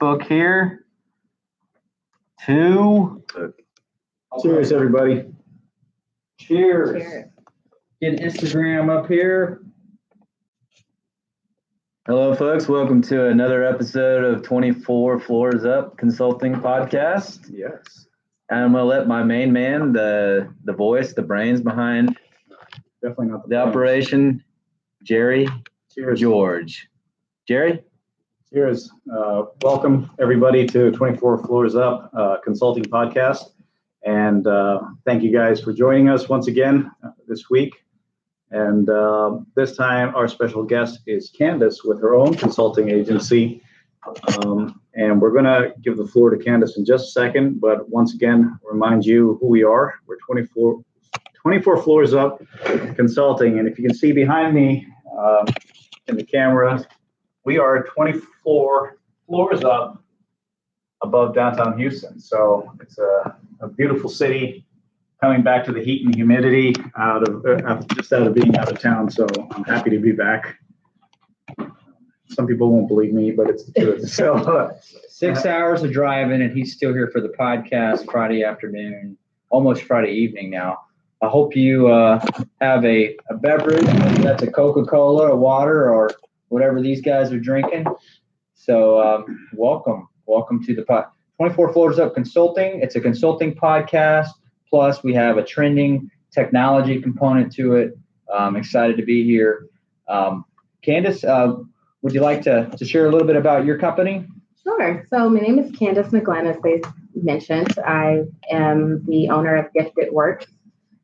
Facebook here. Cheers, everybody. Cheers. Get Instagram up here. Hello, folks. Welcome to another episode of 24 Floors Up Consulting Podcast. Yes. I'm going to let my main man, the voice, the brains behind Definitely not the operation, Jerry. Cheers. George. Jerry? Cheers. Welcome, everybody, to 24 Floors Up Consulting Podcast. And thank you guys for joining us once again this week. And this time, our special guest is Candace with her own consulting agency. And we're going to give the floor to Candace in just a second. But once again, remind you who we are. We're 24 Floors Up Consulting. And if you can see behind me in the camera, we are 24 floors up above downtown Houston. So it's a beautiful city, coming back to the heat and humidity out of being out of town. So I'm happy to be back. Some people won't believe me, but it's the truth. So 6 hours of driving, and he's still here for the podcast Friday afternoon, almost Friday evening now. I hope you have a beverage. That's a Coca-Cola, a water, or whatever these guys are drinking. So welcome to the 24 Floors Up Consulting. It's a consulting podcast. Plus, we have a trending technology component to it. I'm excited to be here. Candace, would you like to share a little bit about your company? Sure. So my name is Candace McGlenn, as they mentioned. I am the owner of Gifted Works.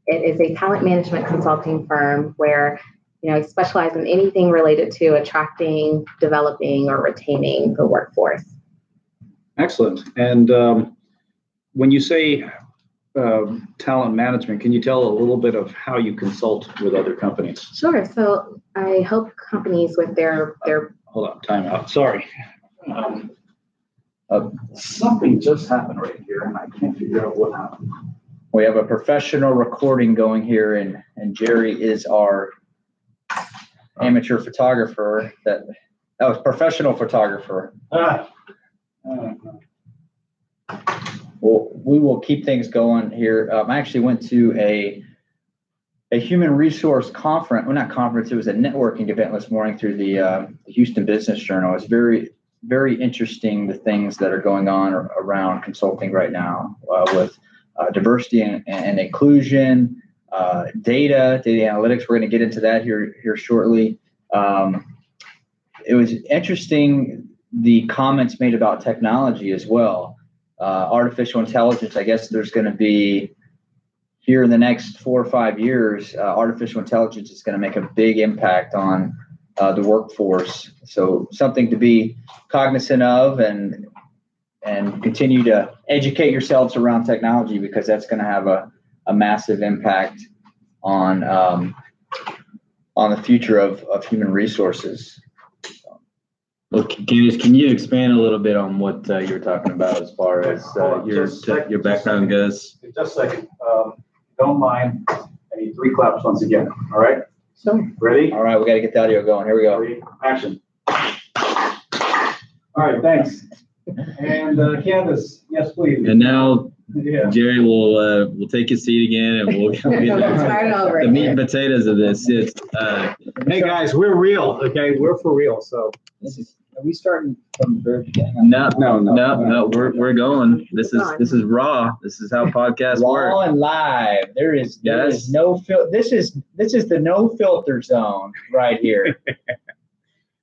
It is a talent management consulting firm where I specialize in anything related to attracting, developing, or retaining the workforce. excellent. And when you say talent management, can you tell a little bit of how you consult with other companies? Sure. So I help companies with their Hold on, time out. Sorry. Something just happened right here, and I can't figure out what happened. We have a professional recording going here, and Jerry is our amateur photographer. Professional photographer. Well, we will keep things going here. I actually went to a human resource conference. Well, not conference. It was a networking event this morning through the Houston Business Journal. It's very, very interesting, the things that are going on around consulting right now with diversity and inclusion, data analytics. We're going to get into that here shortly. It was interesting, the comments made about technology as well. Artificial intelligence, I guess there's going to be, here in the next 4 or 5 years, artificial intelligence is going to make a big impact on the workforce. So something to be cognizant of and continue to educate yourselves around technology, because that's going to have a massive impact on the future of human resources. Well, Candace, can you expand a little bit on what you're talking about as far as your background goes? Just a second. Don't mind. I need 3 claps once again. All right? Sure. Ready? All right, we got to get the audio going. Here we go. Ready? Action. All right, thanks. And Candace, yes, please. And now Yeah. Jerry will take his seat again, and we'll get Start over the meat and potatoes of this. It's Hey guys, we're real, okay? We're for real. So are we starting from the very beginning? No, we're going. This is raw. This is how podcasts work. Raw and live. There is no filter. This is the no filter zone right here.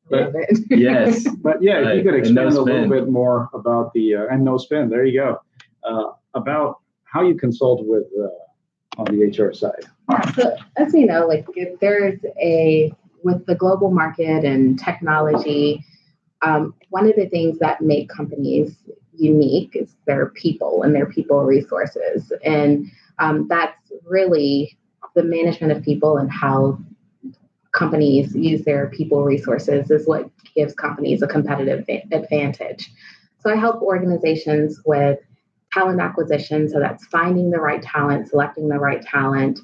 But yes, but yeah, if you could expand a little bit more about the and no spin. There you go. About how you consult with on the HR side. So, as you know, if there's with the global market and technology, one of the things that make companies unique is their people and their people resources. And that's really the management of people and how companies use their people resources is what gives companies a competitive advantage. So I help organizations with talent acquisition. So that's finding the right talent, selecting the right talent,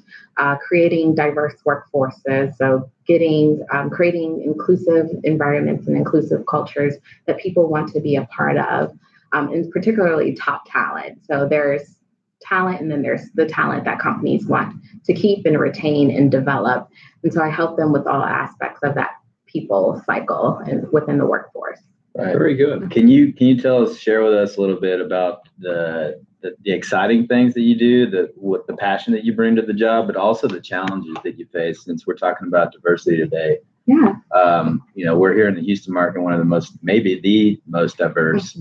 creating diverse workforces. So creating inclusive environments and inclusive cultures that people want to be a part of, and particularly top talent. So there's talent, and then there's the talent that companies want to keep and retain and develop. And so I help them with all aspects of that people cycle and within the workforce. Right. Very good. Can you share with us a little bit about the exciting things that you do, with the passion that you bring to the job, but also the challenges that you face, since we're talking about diversity today? Yeah. We're here in the Houston market, one of the maybe the most diverse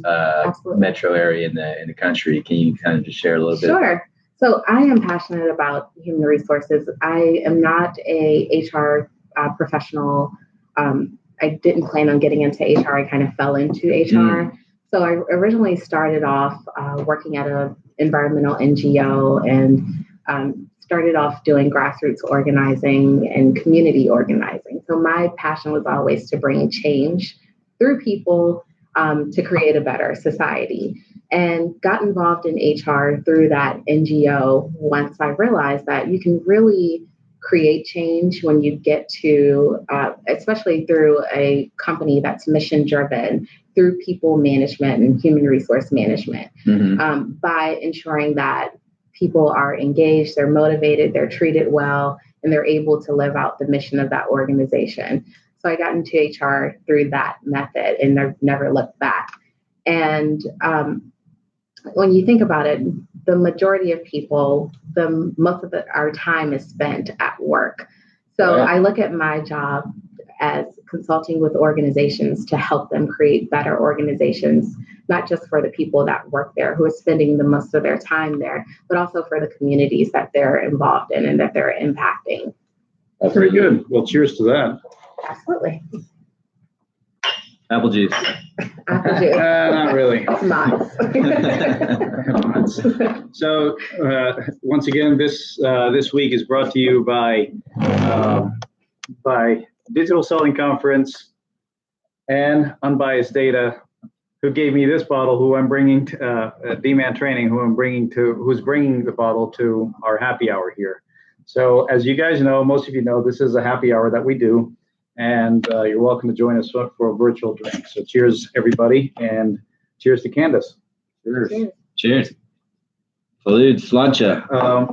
metro area in the country. Can you kind of just share a little bit? Sure. So I am passionate about human resources. I am not a HR professional. I didn't plan on getting into HR. I kind of fell into HR. So I originally started off working at an environmental NGO and started off doing grassroots organizing and community organizing. So my passion was always to bring change through people to create a better society, and got involved in HR through that NGO once I realized that you can really create change when you get to, especially through a company that's mission driven, through people management and human resource management, by ensuring that people are engaged, they're motivated, they're treated well, and they're able to live out the mission of that organization. So I got into HR through that method, and I've never looked back. And when you think about it, the majority of people, most of our time is spent at work. So I look at my job as consulting with organizations to help them create better organizations, not just for the people that work there who are spending the most of their time there, but also for the communities that they're involved in and that they're impacting. That's very good. Well, cheers to that. Absolutely. Apple juice. Apple juice. Not really. Not. So once again, this week is brought to you by Digital Selling Conference and Unbiased Data, who gave me this bottle, who I'm bringing to D-Man Training, who's bringing the bottle to our happy hour here. So as you guys know, most of you know, this is a happy hour that we do, and you're welcome to join us for a virtual drink. So cheers, everybody, and cheers to Candace. Cheers. Cheers. Salud, slancha.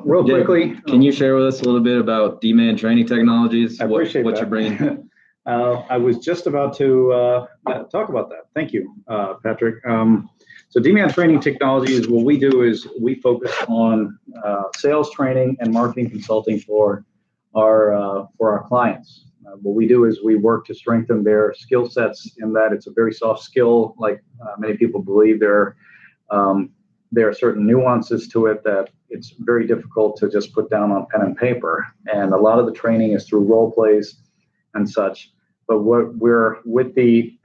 Real quickly, can you share with us a little bit about D-Man Training Technologies? I appreciate what that. you're bringing. I was just about to talk about that. Thank you, Patrick. So D-Man Training Technologies, what we do is we focus on sales training and marketing consulting for our clients. What we do is we work to strengthen their skill sets, in that it's a very soft skill. Like many people believe, there are certain nuances to it that it's very difficult to just put down on pen and paper. And a lot of the training is through role plays and such. But what we're with the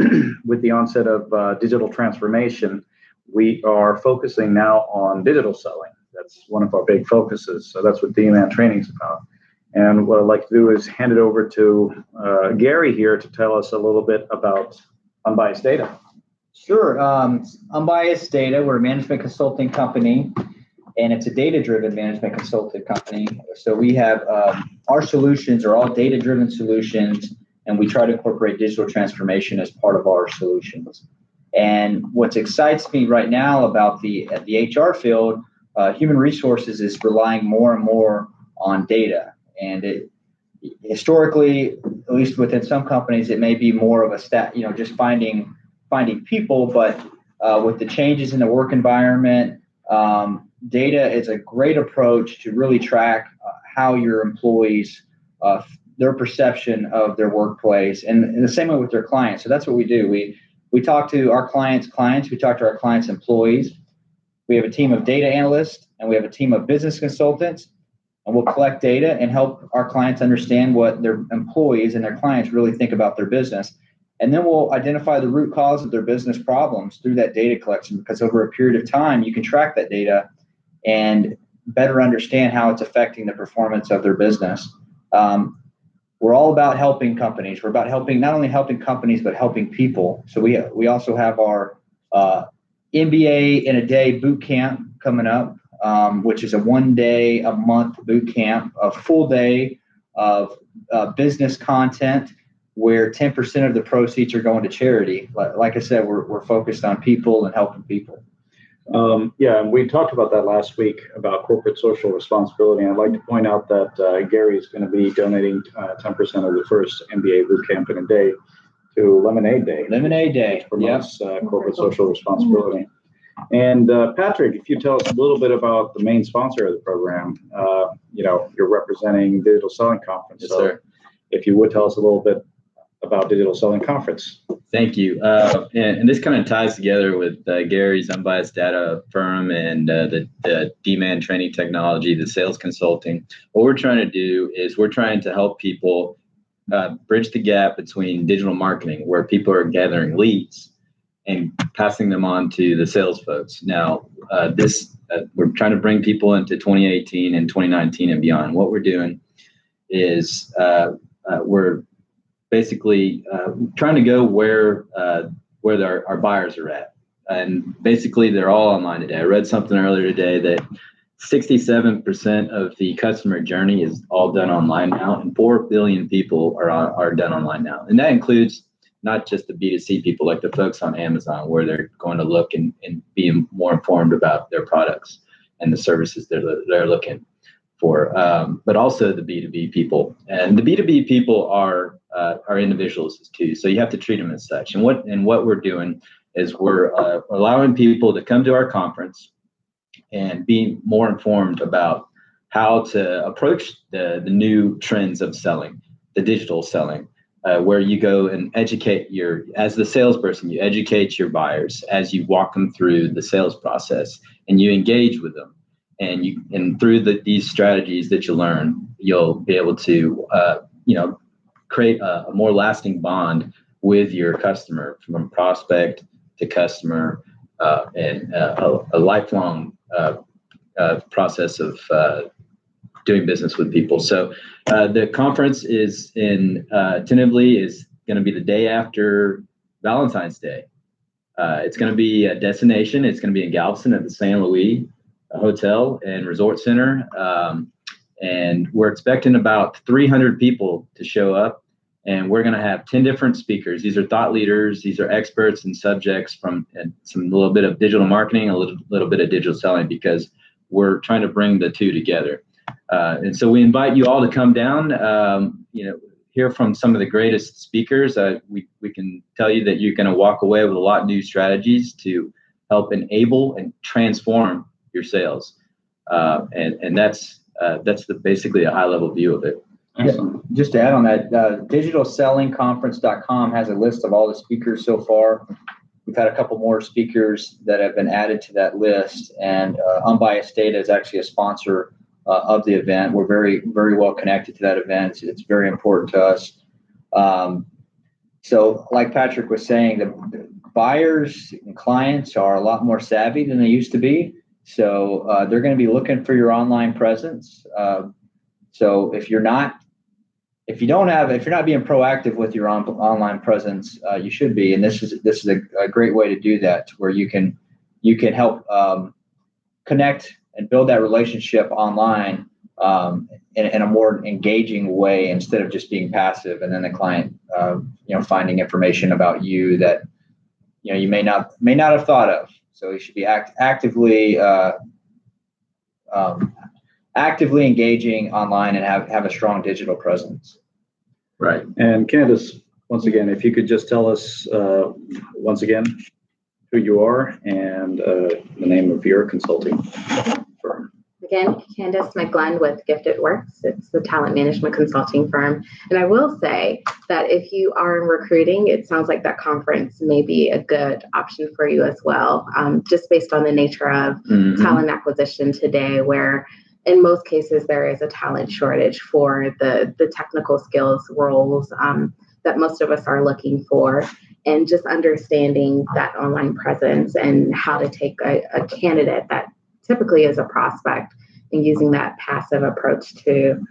onset of digital transformation, we are focusing now on digital selling. That's one of our big focuses. So that's what D-Man Training is about. And what I'd like to do is hand it over to Gary here to tell us a little bit about Unbiased Data. Sure. Unbiased Data, we're a management consulting company, and it's a data-driven management consulting company. So we have our solutions are all data-driven solutions, and we try to incorporate digital transformation as part of our solutions. And what excites me right now about the HR field, human resources is relying more and more on data. And historically, at least within some companies, it may be more of a just finding people, but with the changes in the work environment, data is a great approach to really track how your employees, their perception of their workplace, and the same way with their clients. So that's what we do. We talk to our clients, we talk to our clients' employees. We have a team of data analysts, and we have a team of business consultants, and we'll collect data and help our clients understand what their employees and their clients really think about their business. And then we'll identify the root cause of their business problems through that data collection, because over a period of time, you can track that data and better understand how it's affecting the performance of their business. We're all about helping companies. We're about not only helping companies, but helping people. So we also have our MBA in a Day boot camp coming up, which is a 1 day a month boot camp, a full day of business content where 10% of the proceeds are going to charity. Like I said, we're focused on people and helping people. Yeah, and we talked about that last week about corporate social responsibility. I'd like to point out that Gary is going to be donating 10% of the first MBA boot camp in a day to Lemonade Day. Lemonade Day, which promotes corporate social responsibility. And Patrick, if you tell us a little bit about the main sponsor of the program, you're representing Digital Selling Conference. Yes, so sir. If you would tell us a little bit about Digital Selling Conference. Thank you. And this kind of ties together with Gary's Unbiased Data firm and the demand training technology, the sales consulting. What we're trying to do is we're trying to help people bridge the gap between digital marketing, where people are gathering leads and passing them on to the sales folks. Now, we're trying to bring people into 2018 and 2019 and beyond. What we're doing is we're basically trying to go where our buyers are at. And basically, they're all online today. I read something earlier today that 67% of the customer journey is all done online now, and 4 billion people are done online now. And that includes not just the B2C people, like the folks on Amazon, where they're going to look and be more informed about their products and the services they're looking for, but also the B2B people. And the B2B people are individuals too, so you have to treat them as such. And what we're doing is we're allowing people to come to our conference and be more informed about how to approach the new trends of selling, the digital selling, where you go and educate as the salesperson, you educate your buyers as you walk them through the sales process and you engage with them. And through these strategies that you learn, you'll be able to, create a more lasting bond with your customer, from prospect to customer, and a lifelong process of doing business with people. So the conference is tentatively is going to be the day after Valentine's Day. It's going to be a destination. It's going to be in Galveston at the San Luis Hotel and Resort Center. And we're expecting about 300 people to show up. And we're going to have 10 different speakers. These are thought leaders. These are experts in subjects from a little bit of digital marketing, a little bit of digital selling, because we're trying to bring the two together. And so we invite you all to come down, hear from some of the greatest speakers. We can tell you that you're going to walk away with a lot of new strategies to help enable and transform your sales. And that's basically a high level view of it. Excellent. Just to add on that, digitalsellingconference.com has a list of all the speakers so far. We've had a couple more speakers that have been added to that list, and Unbiased Data is actually a sponsor of the event. We're very, very well connected to that event. It's very important to us. So like Patrick was saying, the buyers and clients are a lot more savvy than they used to be. So they're going to be looking for your online presence. So if you're not being proactive with your online presence, you should be. And this is a great way to do that, where you can help connect and build that relationship online in a more engaging way, instead of just being passive and then the client finding information about you that you may not have thought of. So you should be actively engaging online and have a strong digital presence. Right. And Candace, once again, if you could just tell us once again who you are and the name of your consulting firm. Again, Candace McGlenn with Gifted Works. It's the talent management consulting firm. And I will say that if you are in recruiting, it sounds like that conference may be a good option for you as well, just based on the nature of talent acquisition today, where in most cases there is a talent shortage for the technical skills roles that most of us are looking for. And just understanding that online presence and how to take a candidate that typically is a prospect and using that passive approach to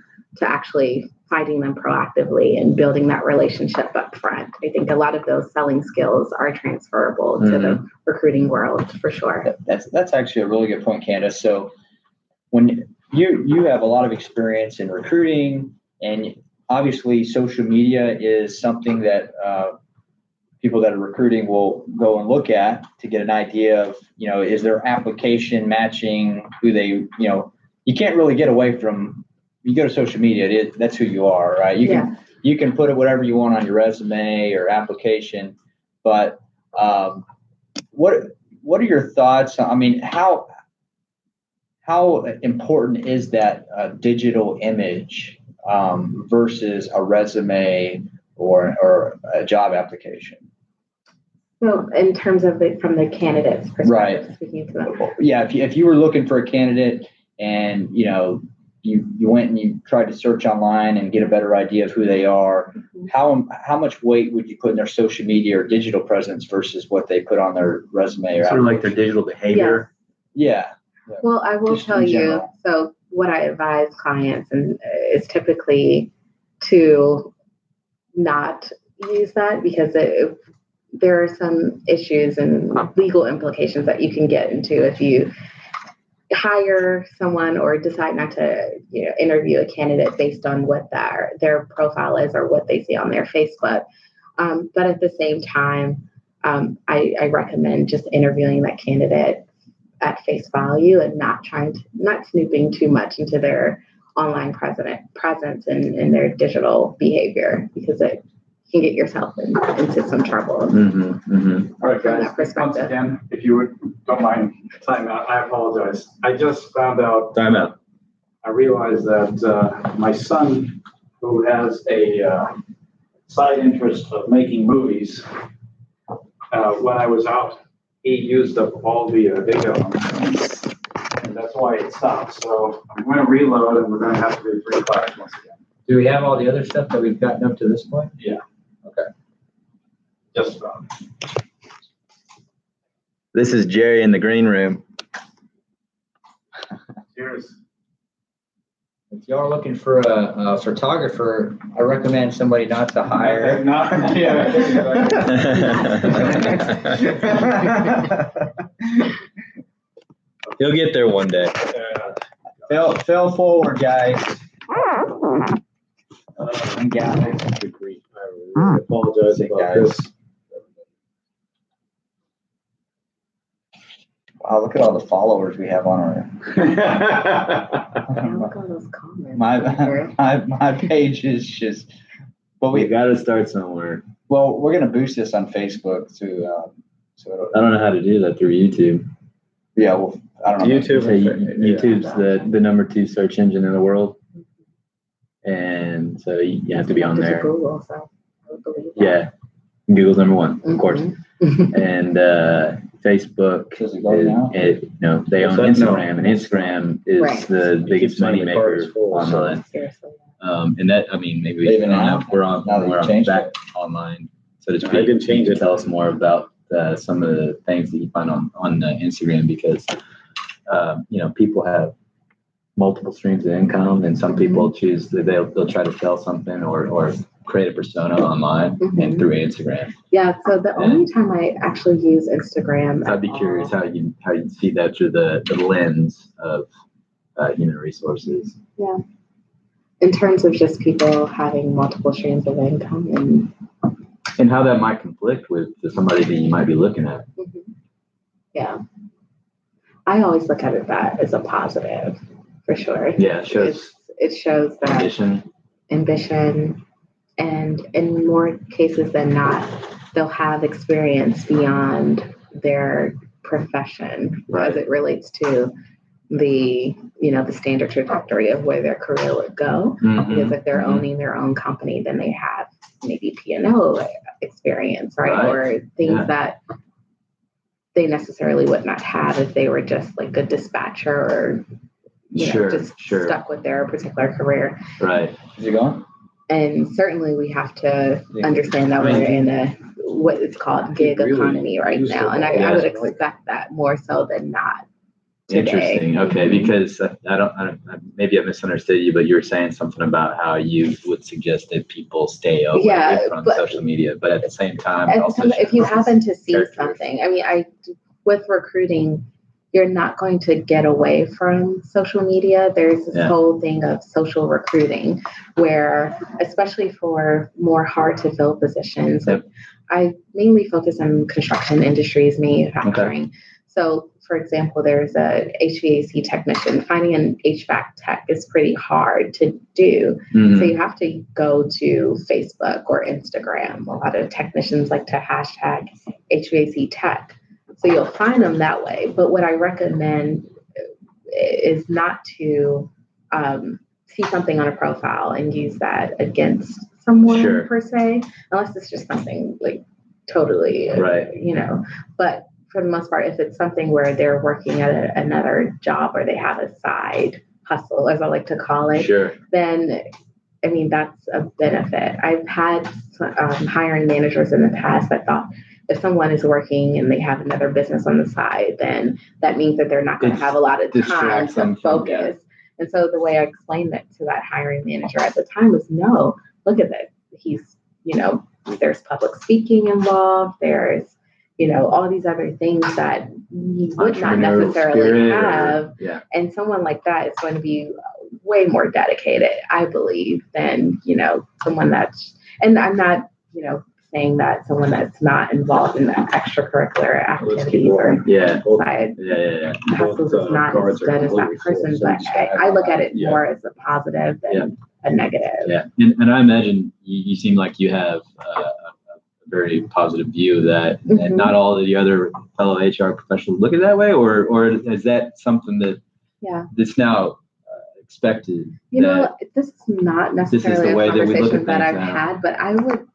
actually finding them proactively and building that relationship up front. I think a lot of those selling skills are transferable to the recruiting world for sure. That's actually a really good point, Candace. So when you have a lot of experience in recruiting, and obviously social media is something that people that are recruiting will go and look at to get an idea of, is their application matching who they, you can't really get away from, you go to social media, that's who you are, right? You can put it whatever you want on your resume or application, but what are your thoughts? I mean, how important is that digital image versus a resume or a job application? So in terms of from the candidate's perspective, right. Speaking to them. Yeah, if you were looking for a candidate and you went and you tried to search online and get a better idea of who they are, how much weight would you put in their social media or digital presence versus what they put on their resume? Or sort of like their digital behavior. Yeah. Well, I will tell you, so what I advise clients is typically to not use that because there are some issues and legal implications that you can get into if you hire someone or decide not to interview a candidate based on what their profile is or what they see on their Facebook. But at the same time, I recommend just interviewing that candidate at face value and not snooping too much into their online presence and their digital behavior, because it can get yourself into some trouble. All right, guys. Once again, if you don't mind time out, I apologize. I just found out. Time out. I realized that my son, who has a side interest of making movies, when I was out, he used up all the data on it, and that's why it stopped. So I'm going to reload, and we're going to have to do 3 classes once again. Do we have all the other stuff that we've gotten up to this point? Yeah. Okay. Just about. This is Jerry in the green room. Cheers. If y'all are looking for a photographer, I recommend somebody not to hire. He'll get there one day. Fell forward, guys. And gals. I apologize about this. Wow, look at all the followers we have on our. Look at all those comments. My page is just. But we got to start somewhere. Well, we're gonna boost this on Facebook too. I don't know how to do that through YouTube. Yeah, well, I don't know. YouTube's the number 2 search engine in the world, and so you have to be on there. Google, so I would believe that. Yeah, Google's number 1, of course, and Facebook. Does it go now? They own Instagram, and Instagram is the biggest money maker online. Seriously. And that, I mean, maybe Even now? we're on back online, so to speak. I can change it. Tell us more about some of the things that you find on Instagram, because people have multiple streams of income, and some people choose they'll try to sell something or create a persona online and through Instagram. Yeah, so the only time I actually use Instagram, I'd be curious how you see that through the lens of human resources. Yeah, in terms of just people having multiple streams of income and how that might conflict with somebody that you might be looking at. Yeah, I always look at that as a positive, for sure. Yeah, it shows that ambition, and in more cases than not, they'll have experience beyond their profession as it relates to the standard trajectory of where their career would go. Because if they're owning their own company, then they have maybe P&O experience, right? Or things that they necessarily would not have if they were just like a dispatcher or stuck with their particular career. Right. Is it going? And certainly we have to understand that we're in what is called gig economy right now. And I would expect that more so than not. today. Interesting. Okay, because maybe I misunderstood you, but you were saying something about how you would suggest that people stay away from social media, but at the same time, if you happen to see characteristics. something, I mean, with recruiting, you're not going to get away from social media. There's this whole thing of social recruiting where, especially for more hard to fill positions, I mainly focus on construction industries, manufacturing. Okay. So, for example, there's a HVAC technician. Finding an HVAC tech is pretty hard to do. Mm-hmm. So you have to go to Facebook or Instagram. A lot of technicians like to hashtag HVAC tech. So you'll find them that way. But what I recommend is not to see something on a profile and use that against someone per se, unless it's just something like totally, but for the most part, if it's something where they're working at another job or they have a side hustle, as I like to call it, then, I mean, that's a benefit. I've had hiring managers in the past that thought if someone is working and they have another business on the side, then that means that they're not going to have a lot of time to focus. And so the way I explained that to that hiring manager at the time was, no, look at this. He's, there's public speaking involved. There's, all these other things that you would not necessarily have. And someone like that is going to be way more dedicated, I believe, than, someone that's, and I'm not, saying that someone that's not involved in the extracurricular activities or side hustles is not as good as that person, but I look at it more as a positive than a negative. Yeah, and I imagine you seem like you have a very positive view that not all of the other fellow HR professionals look at it that way, or is that something that that's now expected? This is not necessarily a conversation that I've had, but I would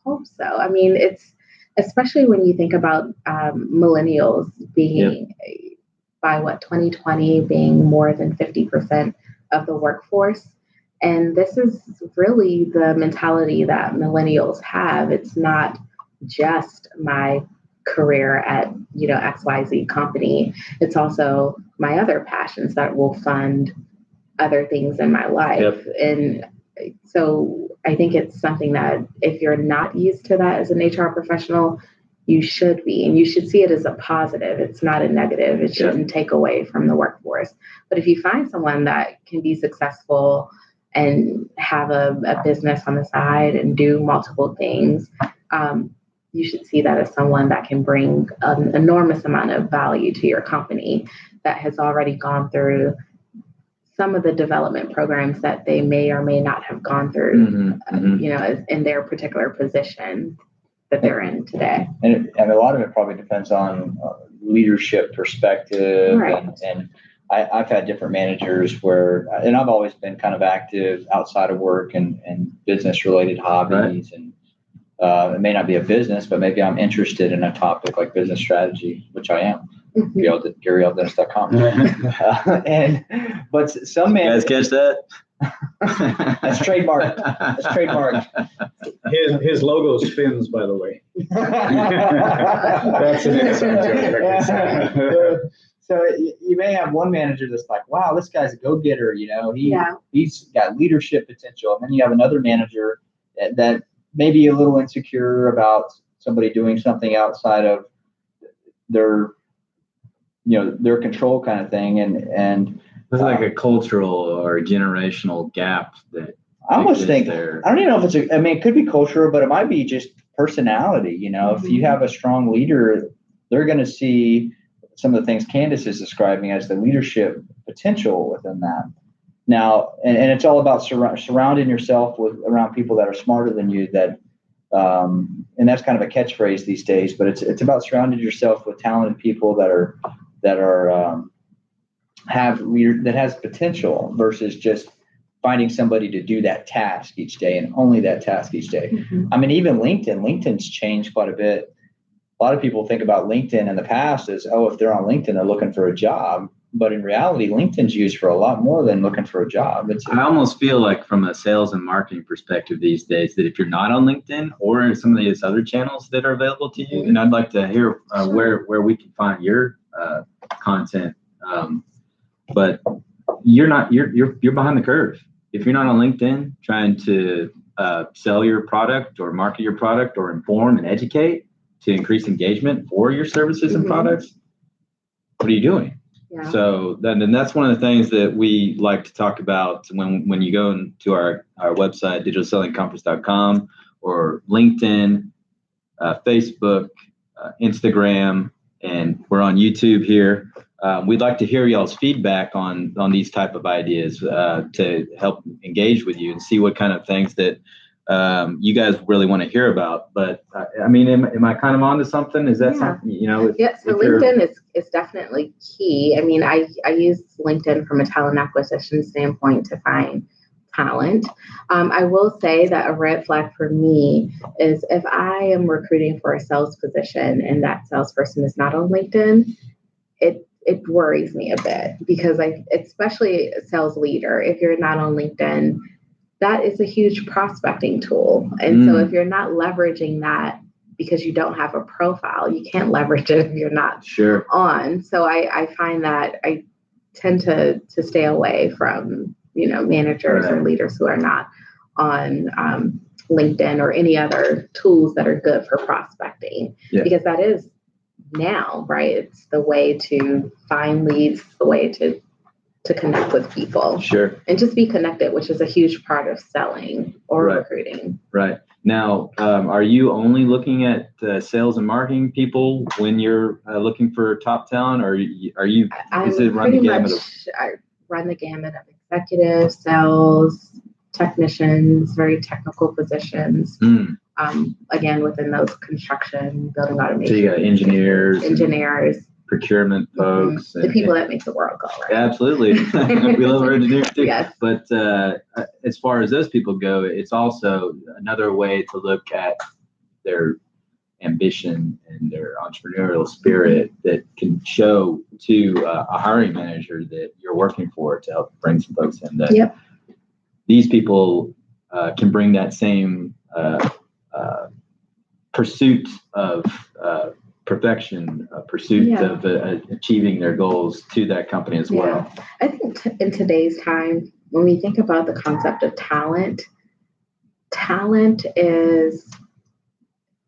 hope so. I mean, it's especially when you think about millennials being by 2020 being more than 50% of the workforce. And this is really the mentality that millennials have. It's not just my career at, XYZ company. It's also my other passions that will fund other things in my life. And so I think it's something that if you're not used to that as an HR professional, you should be, and you should see it as a positive. It's not a negative. It shouldn't take away from the workforce. But if you find someone that can be successful and have a business on the side and do multiple things, you should see that as someone that can bring an enormous amount of value to your company that has already gone through some of the development programs that they may or may not have gone through, in their particular position that they're in today. And a lot of it probably depends on leadership perspective. Right. And I've had different managers and I've always been kind of active outside of work and business related hobbies. Right. And it may not be a business, but maybe I'm interested in a topic like business strategy, which I am. GaryLDennis.com. But some managers. You guys catch that? That's trademarked. His logo spins, by the way. That's an inside joke. So you may have one manager that's like, wow, this guy's a go-getter, he's got leadership potential. And then you have another manager that may be a little insecure about somebody doing something outside of their control kind of thing. And it's like a cultural or generational gap that I almost think there. I don't even know if it could be cultural, but it might be just personality. If you have a strong leader, they're going to see some of the things Candace is describing as the leadership potential within that. Now, and it's all about surrounding yourself around people that are smarter than you. And that's kind of a catchphrase these days, but it's about surrounding yourself with talented people that has potential versus just finding somebody to do that task each day and only that task each day. Mm-hmm. I mean, even LinkedIn's changed quite a bit. A lot of people think about LinkedIn in the past as, if they're on LinkedIn, they're looking for a job. But in reality, LinkedIn's used for a lot more than looking for a job. I almost feel like from a sales and marketing perspective these days that if you're not on LinkedIn or some of these other channels that are available to you, and I'd like to hear where we can find your content But you're behind the curve. If you're not on LinkedIn trying to sell your product or market your product or inform and educate to increase engagement for your services and products, what are you doing? Yeah. So then that's one of the things that we like to talk about when you go into our website, digitalsellingconference.com, or LinkedIn, Facebook, Instagram, and we're on YouTube here. We'd like to hear y'all's feedback on these type of ideas to help engage with you and see what kind of things that you guys really want to hear about. But I mean, am I kind of onto something? Is that something, you know? So LinkedIn is definitely key. I mean, I use LinkedIn from a talent acquisition standpoint to find talent. I will say that a red flag for me is if I am recruiting for a sales position and that salesperson is not on LinkedIn, it worries me a bit, because especially a sales leader, if you're not on LinkedIn, that is a huge prospecting tool. And so if you're not leveraging that because you don't have a profile, you can't leverage it if you're not on. So I find that I tend to stay away from, managers or leaders who are not on LinkedIn or any other tools that are good for prospecting, because that is now, right? It's the way to find leads, the way to connect with people. Sure. And just be connected, which is a huge part of selling or recruiting. Right. Now, are you only looking at sales and marketing people when you're looking for top talent, or I run the gamut of executive, sales, technicians, very technical positions. Again, within those construction, building automation. So you got engineers, procurement folks, the people that make the world go round. Absolutely. We love our engineers too. Yes. But as far as those people go, it's also another way to look at their ambition and their entrepreneurial spirit that can show to a hiring manager that you're working for to help bring some folks in. That these people can bring that same pursuit of perfection, pursuit of achieving their goals to that company as well. I think in today's time, when we think about the concept of talent is,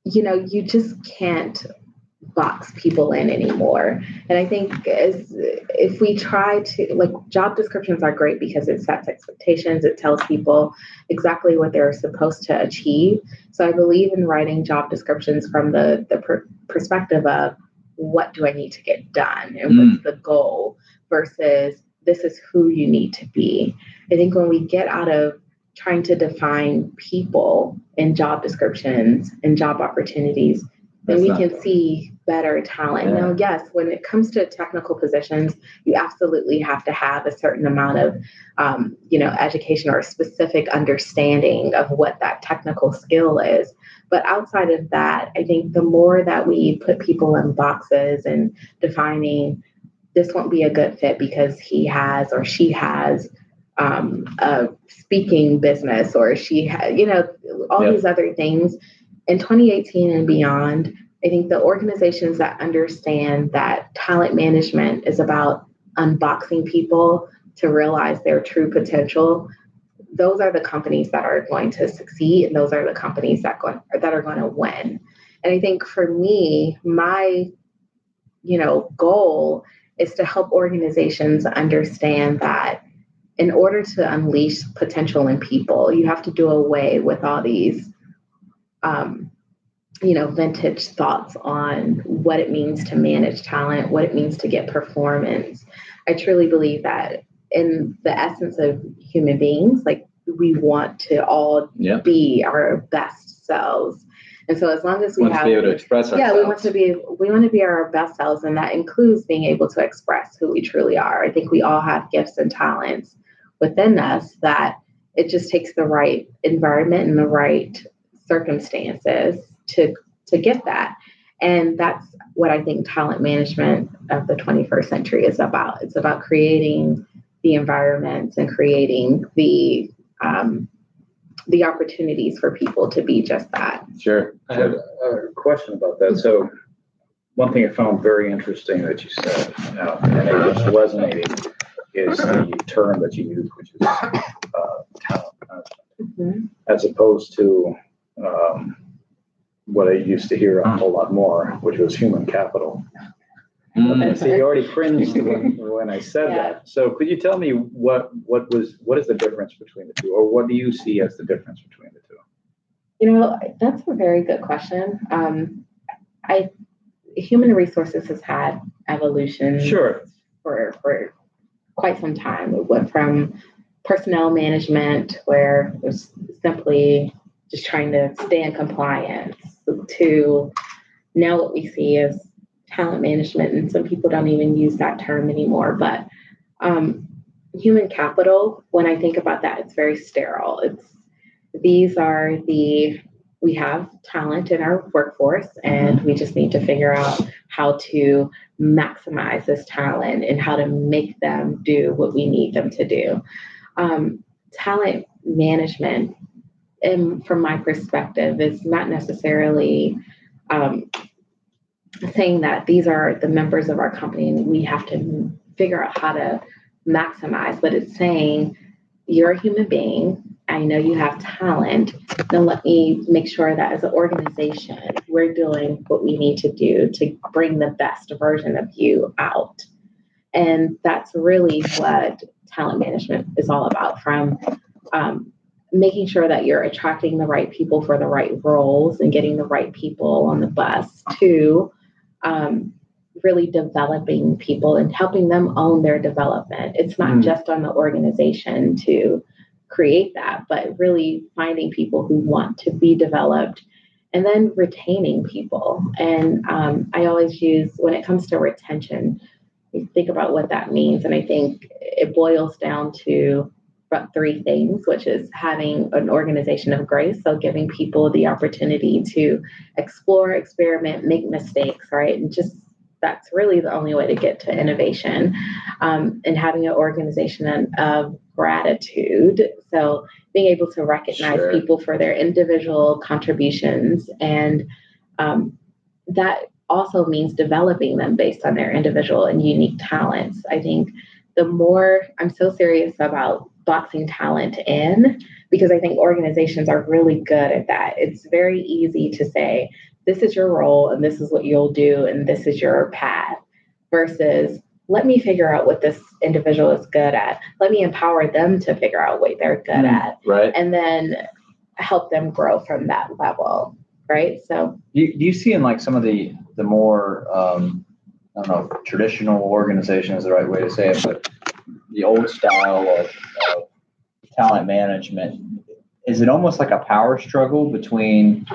you just can't box people in anymore. And I think if we try to, job descriptions are great because it sets expectations. It tells people exactly what they're supposed to achieve. So I believe in writing job descriptions from the perspective of what do I need to get done and what's the goal versus this is who you need to be. I think when we get out of trying to define people in job descriptions and job opportunities, then we can see better talent. Now, yes, when it comes to technical positions, you absolutely have to have a certain amount of, education or a specific understanding of what that technical skill is. But outside of that, I think the more that we put people in boxes and defining this won't be a good fit because he has or she has a speaking business or she has, all these other things. In 2018 and beyond, I think the organizations that understand that talent management is about unboxing people to realize their true potential, those are the companies that are going to succeed, and those are the companies that are going to win. And I think for me, my goal is to help organizations understand that in order to unleash potential in people, you have to do away with all these vintage thoughts on what it means to manage talent, what it means to get performance. I truly believe that in the essence of human beings, we want to all be our best selves. And so as long as we want to be able to express ourselves. we want to be our best selves. And that includes being able to express who we truly are. I think we all have gifts and talents within us that it just takes the right environment and the right circumstances to get that. And that's what I think talent management of the 21st century is about. It's about creating the environments and creating the opportunities for people to be just that. Sure. I have a question about that. So one thing I found very interesting that you said, and it just resonated, is the term that you used, which is talent management, as opposed to what I used to hear a whole lot more, which was human capital. So you already cringed when I said that. So could you tell me what is the difference between the two, or what do you see as the difference between the two? That's a very good question. Human resources has had evolution for quite some time. It went from personnel management, where it was simply just trying to stay in compliance, to now what we see is talent management, and some people don't even use that term anymore. But human capital, when I think about that, it's very sterile. We have talent in our workforce, and we just need to figure out how to maximize this talent and how to make them do what we need them to do. Talent management, from my perspective, is not necessarily saying that these are the members of our company and we have to figure out how to maximize, but it's saying you're a human being. I know you have talent. Then let me make sure that as an organization, we're doing what we need to do to bring the best version of you out. And that's really what talent management is all about, from making sure that you're attracting the right people for the right roles and getting the right people on the bus, to really developing people and helping them own their development. It's not just on the organization to create that, but really finding people who want to be developed and then retaining people. And I always use, when it comes to retention, you think about what that means. And I think it boils down to about three things, which is having an organization of grace. So giving people the opportunity to explore, experiment, make mistakes, right? And just, that's really the only way to get to innovation. And having an organization of gratitude. So being able to recognize people for their individual contributions. And that also means developing them based on their individual and unique talents. I think the more, I'm so serious about boxing talent in, because I think organizations are really good at that. It's very easy to say, this is your role and this is what you'll do and this is your path, versus let me figure out what this individual is good at. Let me empower them to figure out what they're good at. Right. And then help them grow from that level. Right. So do you see in like some of the more, I don't know if traditional organization is the right way to say it, but the old style of talent management, is it almost like a power struggle between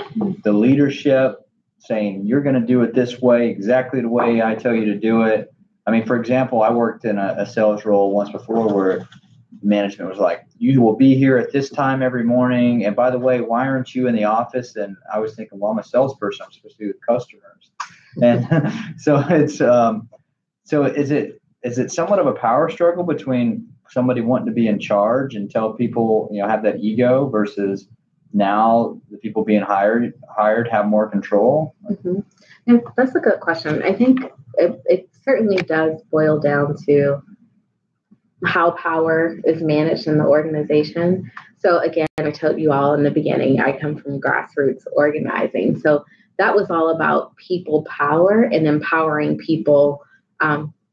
the leadership saying, you're going to do it this way, exactly the way I tell you to do it? I mean, for example, I worked in a sales role once before where management was like, you will be here at this time every morning. And by the way, why aren't you in the office? And I was thinking, well, I'm a salesperson. I'm supposed to be with customers. And so it's, so is it somewhat of a power struggle between somebody wanting to be in charge and tell people, have that ego, versus now the people being hired have more control? Mm-hmm. Yeah, that's a good question. I think it certainly does boil down to how power is managed in the organization. So again, I told you all in the beginning, I come from grassroots organizing. So that was all about people power and empowering people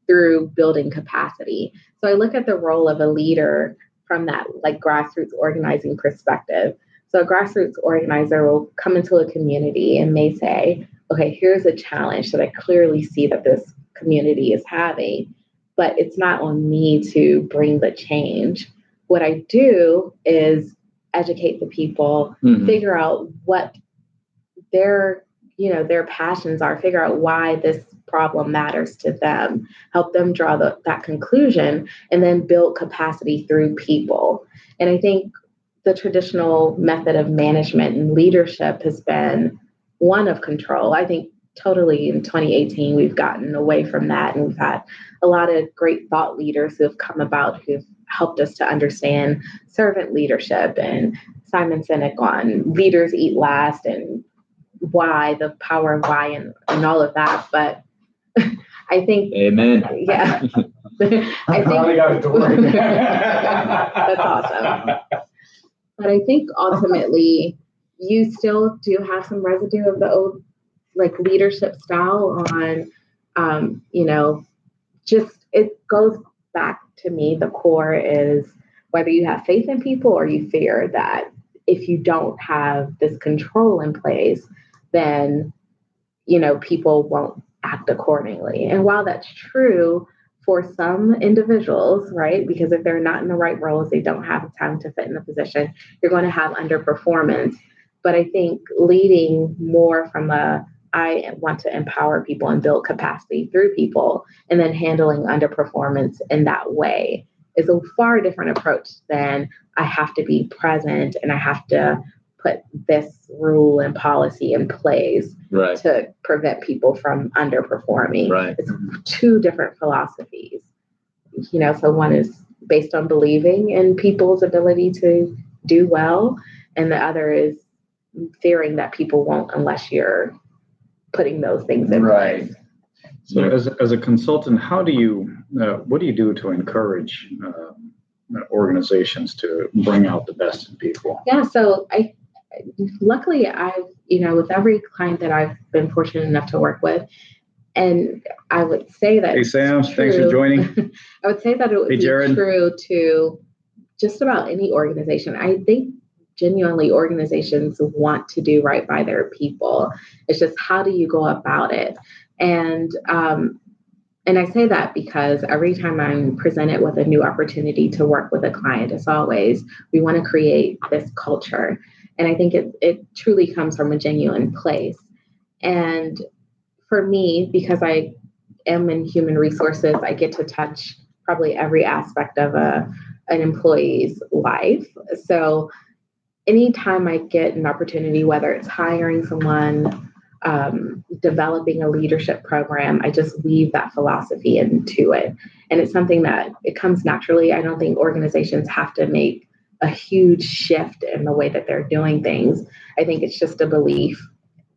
through building capacity. So I look at the role of a leader from that like grassroots organizing perspective. So a grassroots organizer will come into a community and may say, okay, here's a challenge that I clearly see that this community is having, but it's not on me to bring the change. What I do is educate the people, figure out what their passions are, figure out why this problem matters to them, help them draw that conclusion, and then build capacity through people. And I think the traditional method of management and leadership has been one of control. I think totally in 2018, we've gotten away from that. And we've had a lot of great thought leaders who have come about who've helped us to understand servant leadership, and Simon Sinek on leaders eat last, and why, the power of why, and all of that. But I think, Amen. yeah, I Finally think got it to work. that's awesome. But I think ultimately you still do have some residue of the old like leadership style on, just it goes back to me. The core is whether you have faith in people or you fear that if you don't have this control in place, then, people won't act accordingly. And while that's true for some individuals, right? Because if they're not in the right roles, they don't have time to fit in the position, you're going to have underperformance. But I think leading more from I want to empower people and build capacity through people, and then handling underperformance in that way is a far different approach than I have to be present and I have to put this rule and policy in place Right. to prevent people from underperforming. Right. It's two different philosophies. So one is based on believing in people's ability to do well, and the other is fearing that people won't unless you're putting those things in place. So as a consultant, how do you, what do you do to encourage organizations to bring out the best in people? Yeah, so luckily I've, with every client that I've been fortunate enough to work with, and I would say that. Hey, Sam, thanks for joining. I would say that it would be Jared. true to just about any organization. I think genuinely organizations want to do right by their people. It's just, how do you go about it? And I say that because every time I'm presented with a new opportunity to work with a client, it's always, we want to create this culture. And I think it truly comes from a genuine place. And for me, because I am in human resources, I get to touch probably every aspect of an employee's life. So anytime I get an opportunity, whether it's hiring someone, developing a leadership program, I just weave that philosophy into it. And it's something that it comes naturally. I don't think organizations have to make a huge shift in the way that they're doing things. I think it's just a belief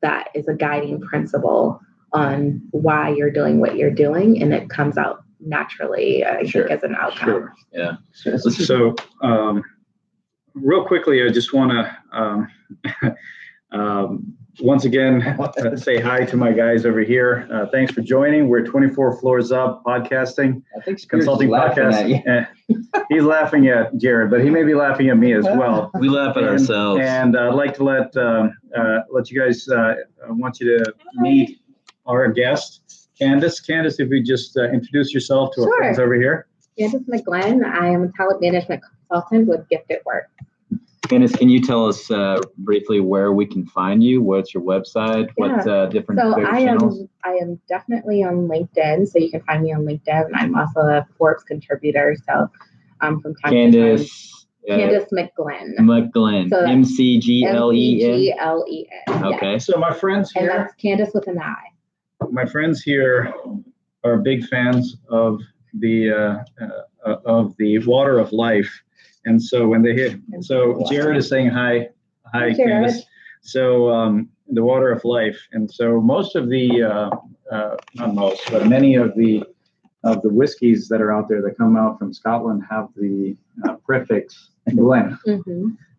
that is a guiding principle on why you're doing what you're doing, and it comes out naturally, I think, as an outcome. Sure. Yeah. So, real quickly, I just want to once again say hi to my guys over here. Thanks for joining. We're 24 Floors Up podcasting, I think consulting podcast. He's laughing at Jared, but he may be laughing at me as well. We laugh at ourselves. And I'd like to let you guys. I want you to meet our guest, Candace. Candace, if you just introduce yourself to our friends over here. Candace McGlenn. I am a talent management consultant with Gifted Work. Candace, can you tell us briefly where we can find you? What's your website? What different channels? I am definitely on LinkedIn, so you can find me on LinkedIn. I'm also a Forbes contributor, so from time Candace, to time. Candace McGlenn. McGlenn. So McGlenn. McGlenn. Okay. Yeah. So my friends here. And that's Candace with an I. My friends here are big fans of the Water of Life. And so when they hit, Jared is saying hi, Jared. Candace. So the Water of Life, and so most of the, not most, but many of the whiskeys that are out there that come out from Scotland have the prefix Glen,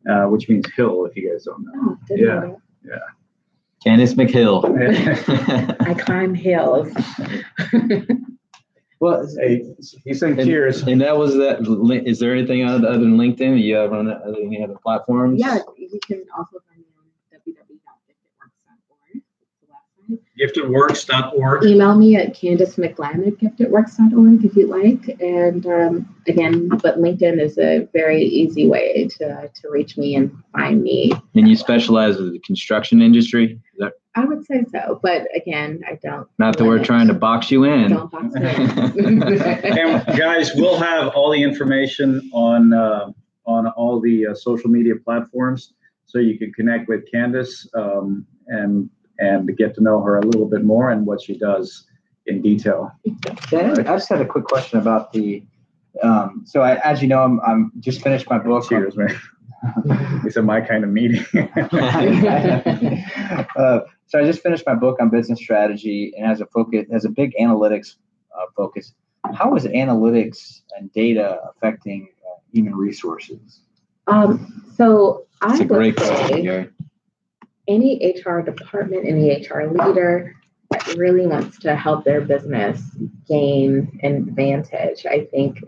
which means hill. If you guys don't know. Oh, yeah. Candace McHill. I climb hills. Well, hey, he's saying cheers. And that was that. Is there anything other than LinkedIn? You have on any other platforms? Yeah, you can also find me on www.giftedworks.org. Giftedworks.org. Email me at CandaceMcGlenn@giftedworks.org if you'd like. And again, but LinkedIn is a very easy way to reach me and find me. And you specialize in the construction industry? Is that? I would say so, but again, I don't. Not that we're trying to box you in. Don't box me in. And guys, we'll have all the information on all the social media platforms, so you can connect with Candace and get to know her a little bit more and what she does in detail. I just had a quick question about the. So as you know, I'm just finished my book. Cheers, man. It's my kind of meeting. So I just finished my book on business strategy and has a big analytics focus. How is analytics and data affecting human resources? So It's I a great would question, say Gary. any HR department, any HR leader that really wants to help their business gain an advantage, I think,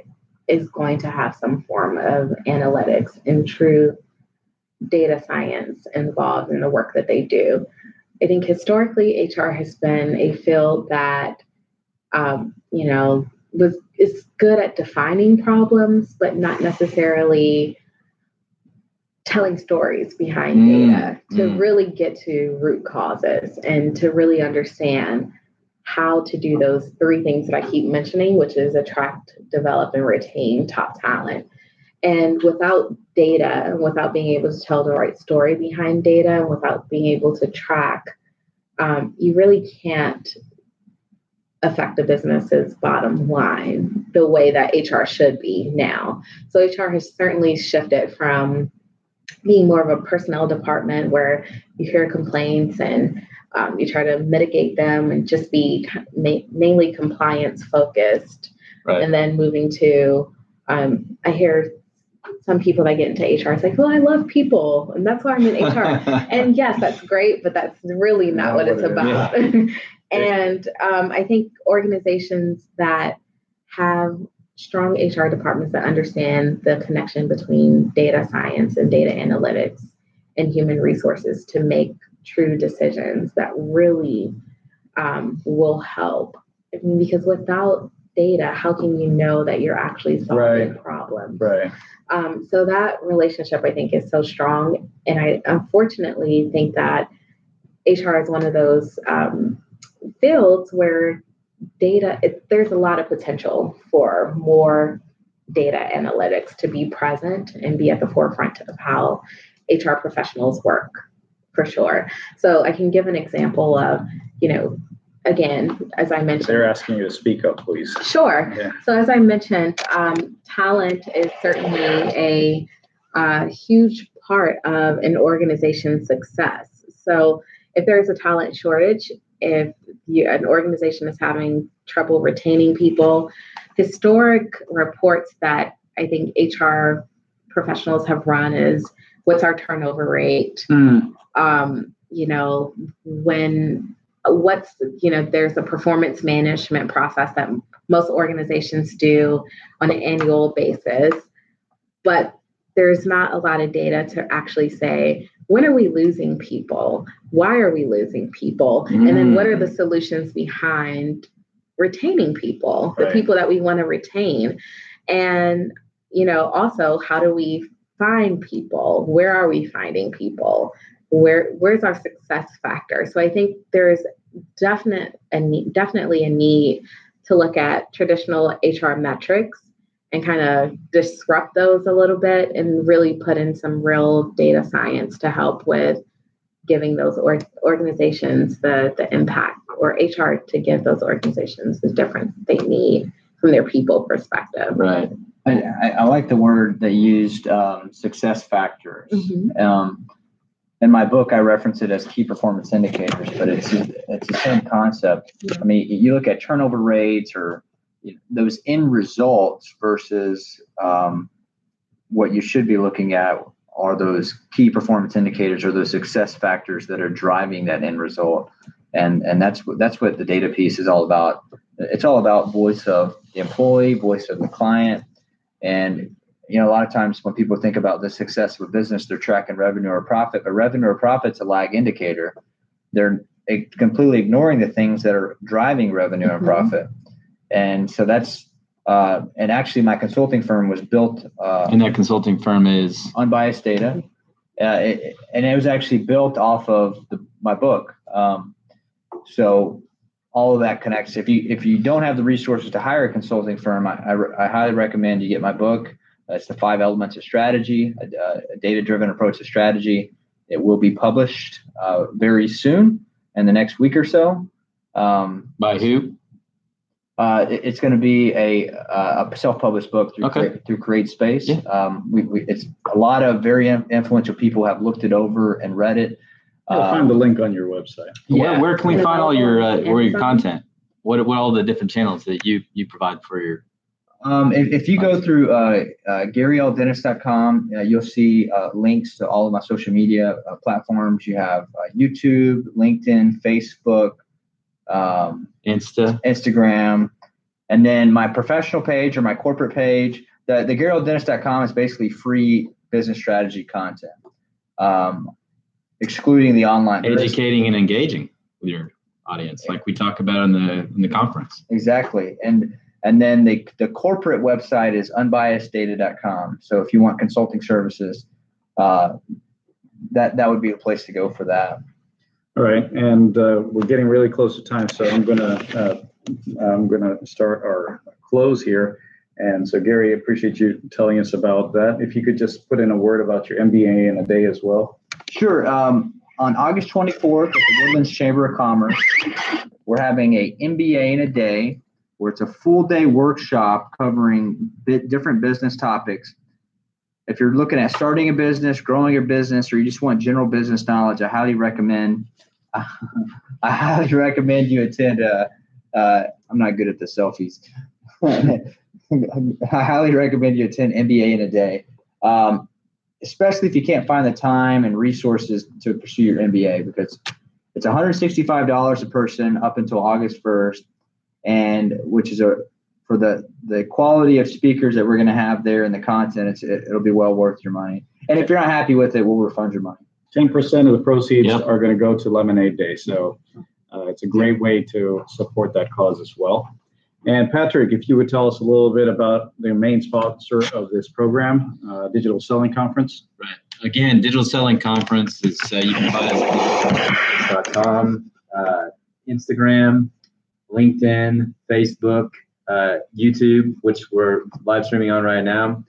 is going to have some form of analytics and true data science involved in the work that they do. I think historically, HR has been a field that, is good at defining problems, but not necessarily telling stories behind data to really get to root causes and to really understand how to do those three things that I keep mentioning, which is attract, develop, and retain top talent. And without data, and without being able to tell the right story behind data, and without being able to track, you really can't affect a business's bottom line the way that HR should be now. So HR has certainly shifted from being more of a personnel department where you hear complaints and you try to mitigate them and just be mainly compliance focused. Right. And then moving to, I hear some people that get into HR, it's like, well, I love people and that's why I'm in HR. And yes, that's great, but that's really not what it's about. And I think organizations that have strong HR departments that understand the connection between data science and data analytics and human resources to make true decisions that really will help. I mean, because without data, how can you know that you're actually solving problems? Right. So that relationship, I think, is so strong. And I unfortunately think that HR is one of those fields where there's a lot of potential for more data analytics to be present and be at the forefront of how HR professionals work, for sure. So I can give an example of, again, as I mentioned. They're asking you to speak up, please. Sure. Yeah. So as I mentioned, talent is certainly a huge part of an organization's success. So if there's a talent shortage, if an organization is having trouble retaining people, historic reports that I think HR professionals have run is what's our turnover rate? There's a performance management process that most organizations do on an annual basis, but there's not a lot of data to actually say, when are we losing people? Why are we losing people? And then what are the solutions behind retaining people, the people that we want to retain? And, also, how do we find people? Where are we finding people? Where's our success factor? So I think there's definitely a need to look at traditional HR metrics and kind of disrupt those a little bit and really put in some real data science to help with giving those organizations the impact, or HR to give those organizations the difference they need from their people perspective. Right. I like the word they used, success factors. Mm-hmm. In my book, I reference it as key performance indicators, but it's the same concept. I mean, you look at turnover rates or those end results versus what you should be looking at are those key performance indicators or those success factors that are driving that end result. And that's what the data piece is all about. It's all about voice of the employee, voice of the client. And a lot of times when people think about the success of a business, they're tracking revenue or profit, but revenue or profit's a lag indicator. They're completely ignoring the things that are driving revenue and profit. And so that's, and actually my consulting firm was built. And that consulting firm is? Unbiased Data. And it was actually built off of my book. So all of that connects. If you don't have the resources to hire a consulting firm, I highly recommend you get my book. It's the 5 Elements of Strategy, a data-driven approach to strategy. It will be published very soon, in the next week or so. By who? It's going to be a self-published book through Create Space. Yeah. It's a lot of very influential people have looked it over and read it. You'll find the link on your website. Where can we And find all your Amazon. content? What all the different channels that you provide for your? If you go through GaryLDentist.com, you'll see links to all of my social media platforms. You have YouTube, LinkedIn, Facebook, Instagram, and then my professional page or my corporate page. The GaryLDentist.com is basically free business strategy content, excluding the online. Educating and engaging with your audience, like we talk about in the conference. Exactly, and then the corporate website is unbiaseddata.com. So if you want consulting services, that would be a place to go for that. All right, and we're getting really close to time, so I'm gonna start our close here. And so, Gary, appreciate you telling us about that. If you could just put in a word about your MBA in a day as well. Sure. On August 24th at the Woodlands Chamber of Commerce, we're having a MBA in a day, where it's a full day workshop covering different business topics. If you're looking at starting a business, growing your business, or you just want general business knowledge, I highly recommend you attend. I'm not good at the selfies. I highly recommend you attend MBA in a day, especially if you can't find the time and resources to pursue your MBA, because it's $165 a person up until August 1st, and which is for the quality of speakers that we're going to have there and the content. It'll be well worth your money. And if you're not happy with it, we'll refund your money. 10% of the proceeds are going to go to Lemonade Day, so it's a great way to support that cause as well. And Patrick, if you would tell us a little bit about the main sponsor of this program, Digital Selling Conference. Right. Again, Digital Selling Conference is you can find us at .com, Instagram, LinkedIn, Facebook, YouTube, which we're live streaming on right now.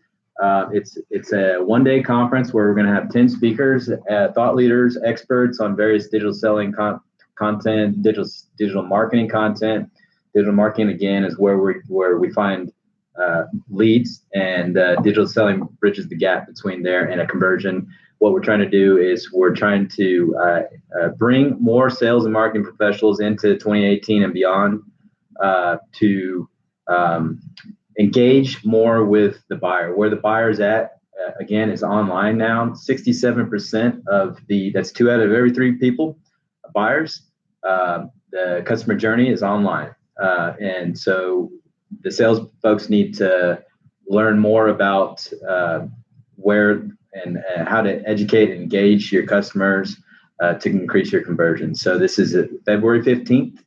It's a one-day conference where we're going to have 10 speakers, thought leaders, experts on various digital selling content, digital marketing content. Digital marketing, again, is where we find leads, and digital selling bridges the gap between there and a conversion. What we're trying to do is we're trying to bring more sales and marketing professionals into 2018 and beyond to engage more with the buyer. Where the buyer's at, again, is online now. 67% that's 2 out of every 3 people, buyers, the customer journey is online. And so the sales folks need to learn more about where and how to educate and engage your customers to increase your conversion. So this is February 15th,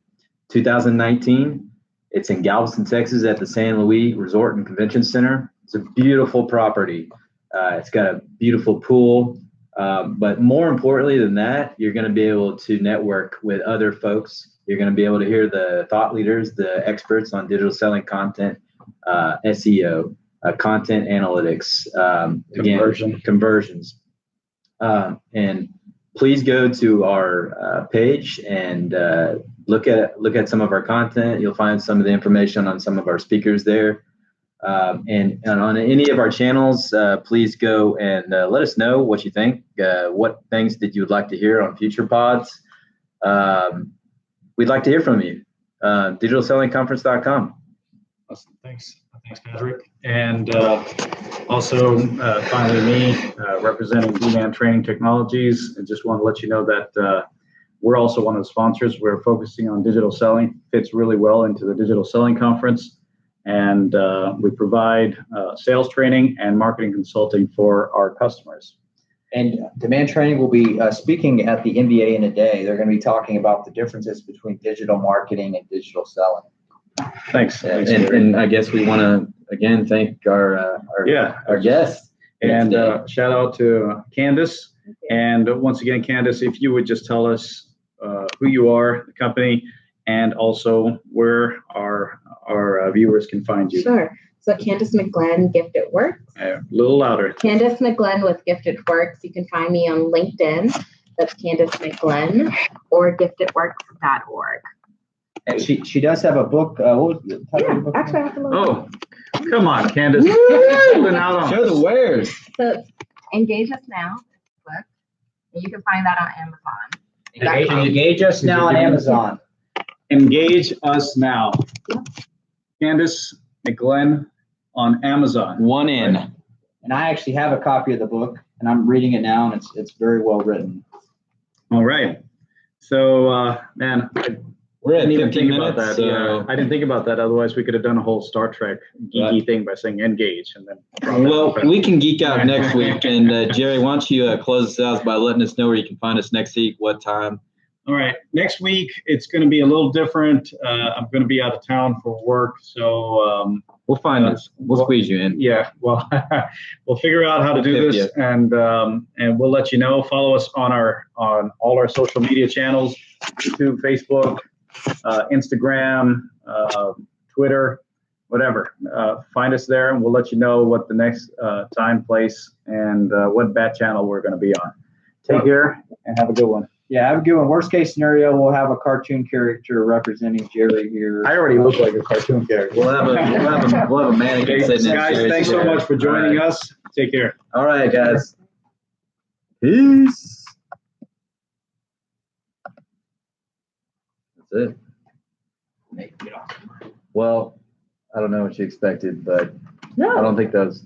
2019. It's in Galveston, Texas at the San Luis Resort and Convention Center. It's a beautiful property. It's got a beautiful pool. But more importantly than that, you're going to be able to network with other folks. You're going to be able to hear the thought leaders, the experts on digital selling content, SEO, content analytics, conversions. And please go to our page and look at some of our content. You'll find some of the information on some of our speakers there. And on any of our channels, please go and let us know what you think, what things that you would like to hear on future pods. We'd like to hear from you. DigitalSellingConference.com. Awesome. Thanks, Patrick. And also, finally, me representing D-Man Training Technologies. I just want to let you know that we're also one of the sponsors. We're focusing on digital selling. Fits really well into the Digital Selling Conference. And we provide sales training and marketing consulting for our customers. And Demand Training will be speaking at the MBA in a day. They're going to be talking about the differences between digital marketing and digital selling. Thanks. And I guess we want to, again, thank our guests. And shout out to Candace. And once again, Candace, if you would just tell us who you are, the company, and also where our viewers can find you. Sure. So Candace McGlenn, Gifted Works. A little louder. Candace McGlenn with Gifted Works. You can find me on LinkedIn. That's Candace McGlenn, or giftedworks.org. And she does have a book. What was the title of the book? Actually, I have to look. Oh, come on, Candace. Show Show the wares. So it's Engage Us Now book. And you can find that on Amazon. Engage us now on Amazon. Engage Us Now. Candace McGlenn on Amazon. One in. And I actually have a copy of the book, and I'm reading it now, and it's very well written. All right. So, man, We're I at didn't even 15 think about minutes, that. so Yeah, I didn't think about that. Otherwise, we could have done a whole Star Trek geeky thing by saying engage and then. well, we can geek out next week. And Jerry, why don't you close us out by letting us know where you can find us next week, what time? All right. Next week, it's going to be a little different. I'm going to be out of town for work. So, We'll find us. We'll squeeze you in. yeah, well, we'll figure out how to do Tip this, and we'll let you know. Follow us on all our social media channels: YouTube, Facebook, Instagram, Twitter, whatever. Find us there, and we'll let you know what the next time, place, and what bat channel we're going to be on. Take care and have a good one. Yeah, have a good one. Worst case scenario, we'll have a cartoon character representing Jerry here. I already look like a cartoon character. We'll have a mannequin Okay, sitting next guys, to thanks so much for joining us. Take care. All right, guys. Peace. That's it. Well, I don't know what you expected, but I No. don't think that was